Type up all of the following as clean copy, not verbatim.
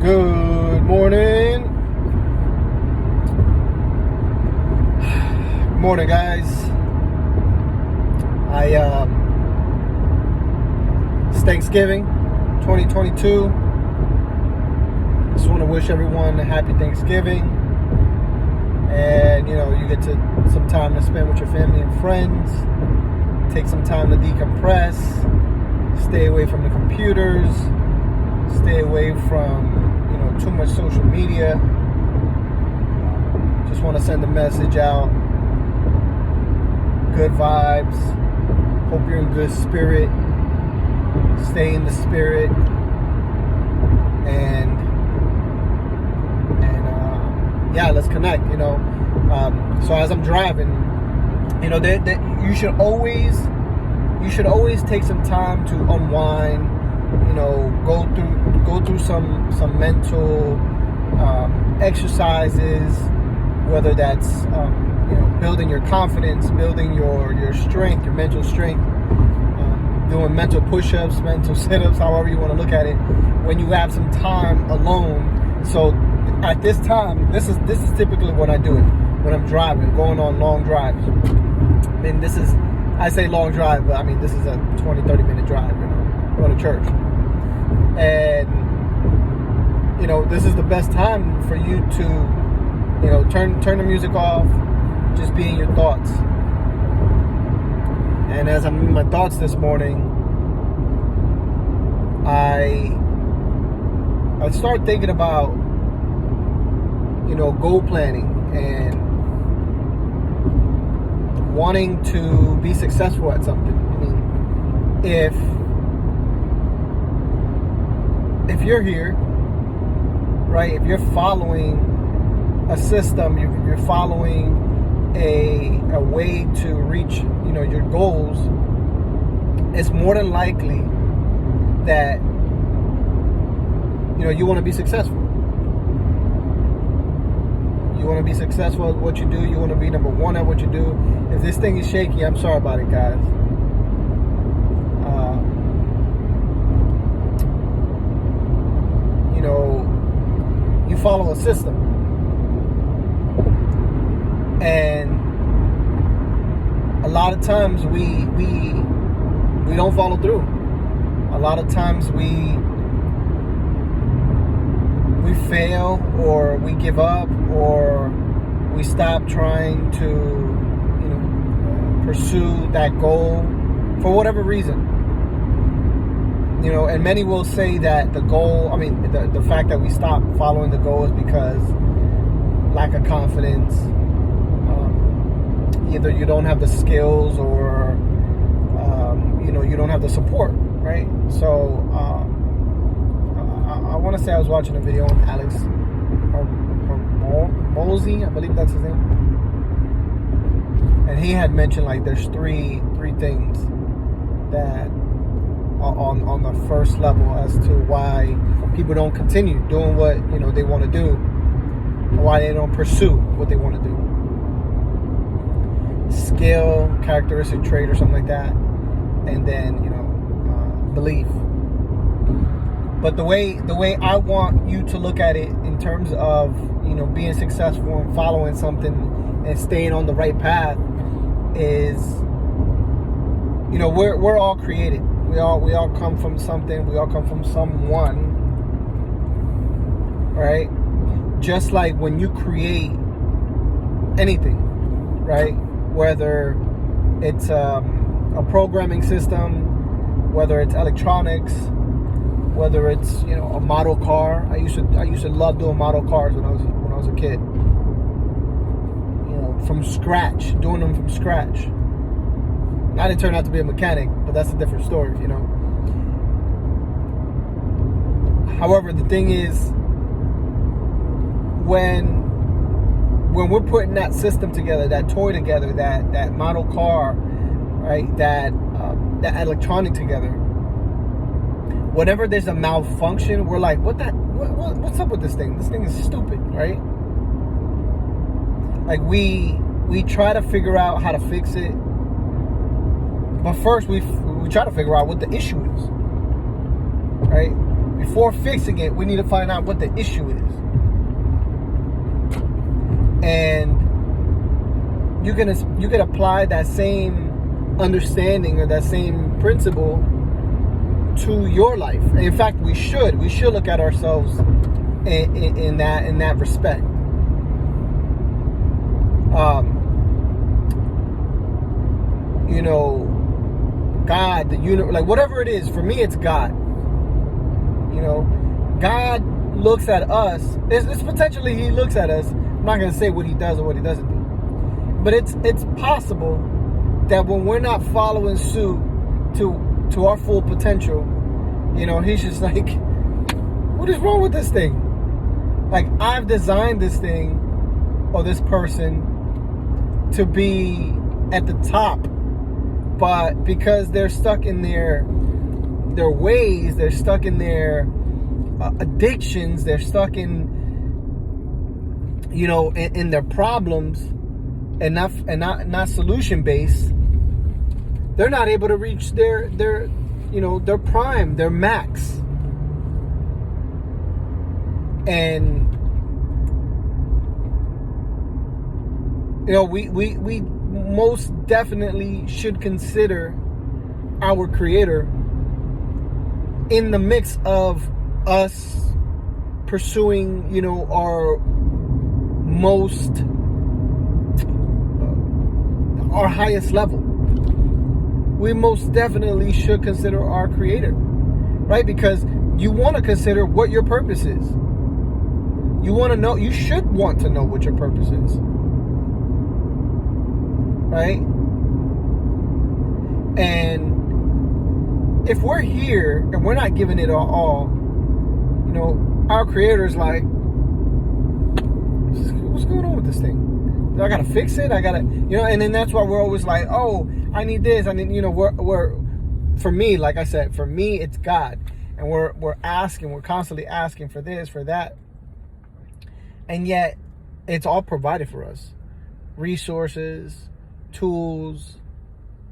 Good morning. Good morning, guys. It's Thanksgiving 2022. Just want to wish everyone a happy Thanksgiving. And you get some time to spend with your family and friends. Take some time to decompress. Stay away from the computers. Stay away from too much social media. Just want to send a message out. Good vibes. Hope you're in good spirit. Stay in the spirit. And let's connect. So as I'm driving, you should always take some time to unwind. Go through some mental exercises, whether that's building your confidence, building your strength, your mental strength, doing mental push-ups, mental sit-ups, however you want to look at it. When you have some time alone, so at this time, this is typically when I do it when I'm driving, going on long drives. I say long drive, but this is a 20-30 minute drive. Going to church. And this is the best time for you to turn the music off, just be in your thoughts. And as I'm in my thoughts this morning, I start thinking about goal planning and wanting to be successful at something. If you're here, right, if you're following a system, you're following a way to reach, your goals, it's more than likely that, you want to be successful. You want to be successful at what you do. You want to be number one at what you do. If this thing is shaky, I'm sorry about it, guys. You follow a system, and a lot of times we don't follow through. A lot of times we fail, or we give up, or we stop trying to pursue that goal for whatever reason. And many will say that the goal, the fact that we stop following the goal is because lack of confidence. Either you don't have the skills, or, you don't have the support, right? So, I want to say I was watching a video on Alex Hormozy, I believe that's his name. And he had mentioned, there's three things that on the first level as to why people don't continue doing what they want to do, why they don't pursue what they want to do. Skill, characteristic trait, or something like that, and then belief. But the way I want you to look at it in terms of being successful and following something and staying on the right path is we're all created. We all come from something. We all come from someone, right? Just like when you create anything, right? Whether it's a programming system, whether it's electronics, whether it's a model car. I used to love doing model cars when I was a kid. From scratch, doing them from scratch. I didn't turn out to be a mechanic, but that's a different story, However, the thing is, when we're putting that system together, that toy together, that model car, right, that electronic together, whenever there's a malfunction, we're like, what's up with this thing? This thing is stupid, right? We try to figure out how to fix it, but first we try to figure out what the issue is, right? Before fixing it, we need to find out what the issue is. And you can apply that same understanding or that same principle to your life. In fact, we should look at ourselves in that respect. God, the universe, like whatever it is, for me it's God. God looks at us. It's potentially He looks at us. I'm not going to say what He does or what He doesn't do, but it's possible that when we're not following suit to our full potential, He's just like, what is wrong with this thing? Like, I've designed this thing or this person to be at the top, but because they're stuck in their ways, they're stuck in their addictions, they're stuck in their problems and not solution based, they're not able to reach their prime, their max. And we most definitely should consider our Creator in the mix of us pursuing, our highest level. We most definitely should consider our Creator, right? Because you want to consider what your purpose is. You should want to know what your purpose is, right? And if we're here and we're not giving it all, our Creator is like, what's going on with this thing? I gotta fix it. I gotta, and then that's why we're always like, oh, I need this. I need, we're for me, like I said, for me, it's God, and we're constantly asking for this, for that, and yet it's all provided for us, resources, tools,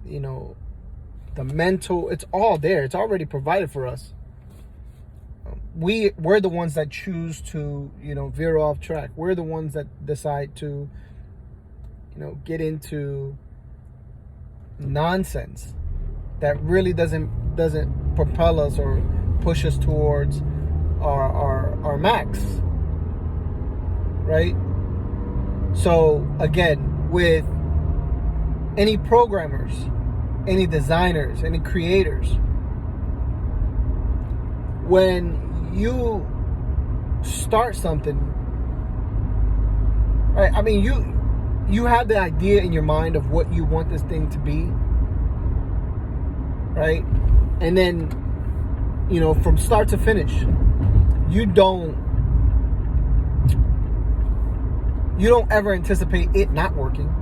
the mental, it's all there. It's already provided for us. We're the ones that choose to, veer off track. We're the ones that decide to, get into nonsense that really doesn't propel us or push us towards our max, right? So again, with any programmers, any designers, any creators, when you start something, right? I mean, you have the idea in your mind of what you want this thing to be, right? And then, from start to finish, you don't ever anticipate it not working.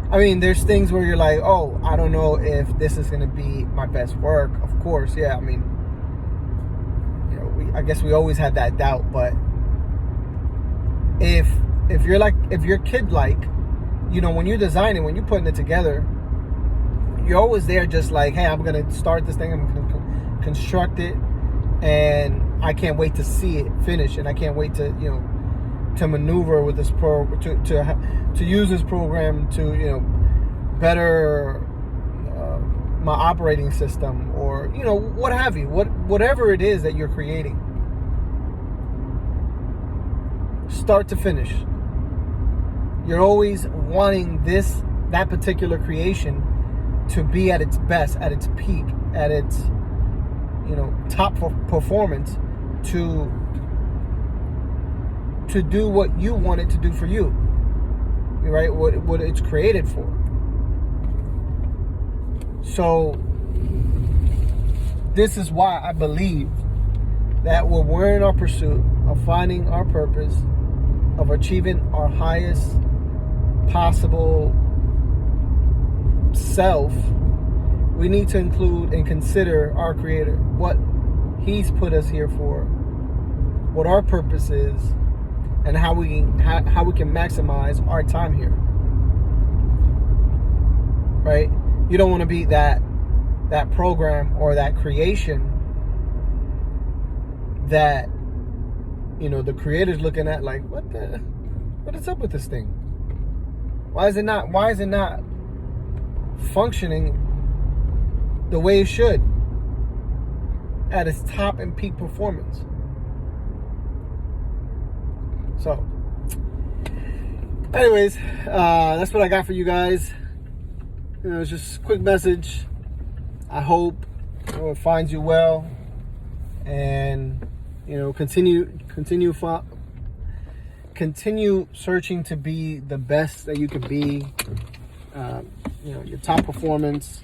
I mean, there's things where you're like, oh, I don't know if this is going to be my best work. Of course, yeah. I mean, I guess we always had that doubt. But if you're kid-like, when you're designing, when you're putting it together, you're always there just like, hey, I'm going to start this thing. I'm going to construct it. And I can't wait to see it finish. And I can't wait to, to maneuver with this to use this program to better my operating system, or what have you, whatever it is that you're creating, start to finish. You're always wanting that particular creation to be at its best, at its peak, at its top performance, to do what you want it to do for you, right? What it's created for. So this is why I believe that when we're in our pursuit of finding our purpose, of achieving our highest possible self, we need to include and consider our Creator, what He's put us here for, what our purpose is, and how we can maximize our time here, right? You don't want to be that program or that creation that, you know, the creator's looking at like, what is up with this thing? Why is it not functioning the way it should at its top and peak performance? So anyways, that's what I got for you guys. You know, it's just a quick message. I hope, you know, it finds you well, and, you know, continue searching to be the best that you could be. You know, your top performance.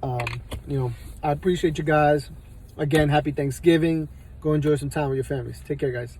You know, I appreciate you guys. Again, happy Thanksgiving. Go enjoy some time with your families. Take care, guys.